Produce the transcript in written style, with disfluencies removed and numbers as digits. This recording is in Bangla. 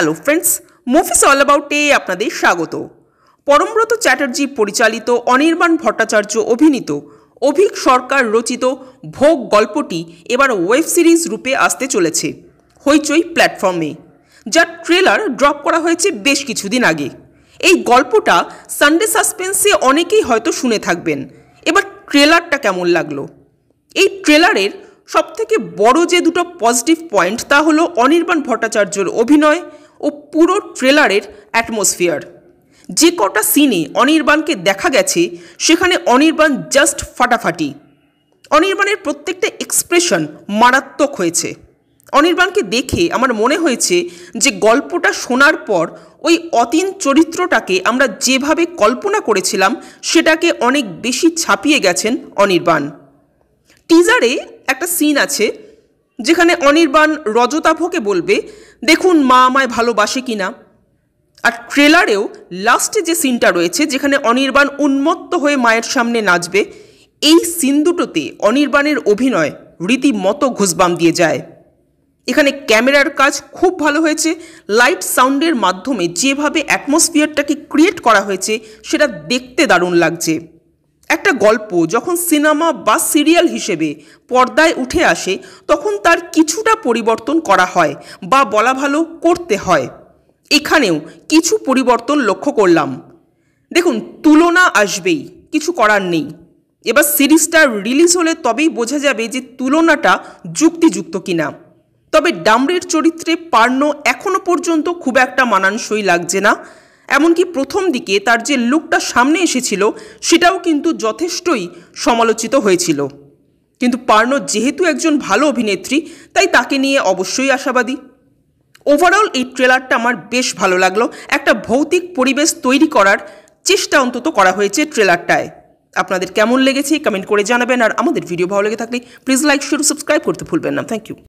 হ্যালো ফ্রেন্ডস, মুভিস অল অ্যাবাউটে আপনাদের স্বাগত। পরমব্রত চ্যাটার্জি পরিচালিত, অনির্বাণ ভট্টাচার্য অভিনীত, অভিক সরকার রচিত ভোগ গল্পটি এবার ওয়েব সিরিজ রূপে আসতে চলেছে হইচই প্ল্যাটফর্মে, যার ট্রেলার ড্রপ করা হয়েছে বেশ কিছুদিন আগে। এই গল্পটা সানডে সাসপেন্সে অনেকেই হয়তো শুনে থাকবেন। এবার ট্রেলারটা কেমন লাগলো? এই ট্রেলারের সবথেকে বড় যে দুটো পজিটিভ পয়েন্ট তা হলো অনির্বাণ ভট্টাচার্যর অভিনয় ও পুরো ট্রেলারের অ্যাটমসফিয়ার। যে কটা সিনে অনির্বাণকে দেখা গেছে সেখানে অনির্বাণ জাস্ট ফাটাফাটি। অনির্বাণের প্রত্যেকটা এক্সপ্রেশন মারাত্মক হয়েছে। অনির্বাণকে দেখে আমার মনে হয়েছে যে গল্পটা শোনার পর ওই অতীন চরিত্রটাকে আমরা যেভাবে কল্পনা করেছিলাম সেটাকে অনেক বেশি ছাপিয়ে গেছেন অনির্বাণ। টিজারে একটা সিন আছে যেখানে অনির্বাণ রজতাভকে বলবে, দেখুন মা আমায় ভালোবাসে কিনা। আর ট্রেলারেও লাস্টে যে সিনটা রয়েছে যেখানে অনির্বাণ উন্মত্ত হয়ে মায়ের সামনে নাচবে, এই সিন দুটোতে অনির্বাণের অভিনয় রীতিমতো ঘুষবাম দিয়ে যায়। এখানে ক্যামেরার কাজ খুব ভালো হয়েছে। লাইট সাউন্ডের মাধ্যমে যেভাবে অ্যাটমসফিয়ারটাকে ক্রিয়েট করা হয়েছে সেটা দেখতে দারুণ লাগছে। একটা গল্প যখন সিনেমা বা সিরিয়াল হিসেবে পর্দায় উঠে আসে তখন তার কিছুটা পরিবর্তন করা হয় বা বলা ভালো করতে হয়। এখানেও কিছু পরিবর্তন লক্ষ্য করলাম। দেখুন, তুলনা আসবেই, কিছু করার নেই। এবার সিরিজটা রিলিজ হলে তবেই বোঝা যাবে যে তুলনাটা যুক্তিযুক্ত কিনা। তবে ডামরের চরিত্রে পার্ণ এখনও পর্যন্ত খুব একটা মানানসই লাগছে না। এমনকি প্রথম দিকে তার যে লুকটা সামনে এসেছিল সেটাও কিন্তু যথেষ্টই সমালোচিত হয়েছিল। কিন্তু পার্ণ যেহেতু একজন ভালো অভিনেত্রী, তাই তাকে নিয়ে অবশ্যই আশাবাদী। ওভারঅল এই ট্রেলারটা আমার বেশ ভালো লাগলো। একটা ভৌতিক পরিবেশ তৈরি করার চেষ্টা অন্তত করা হয়েছে ট্রেলারটায়। আপনাদের কেমন লেগেছে কমেন্ট করে জানাবেন। আর আমাদের ভিডিও ভালো লেগে থাকলে প্লিজ লাইক, শেয়ার, সাবস্ক্রাইব করতে ভুলবেন না। Thank you.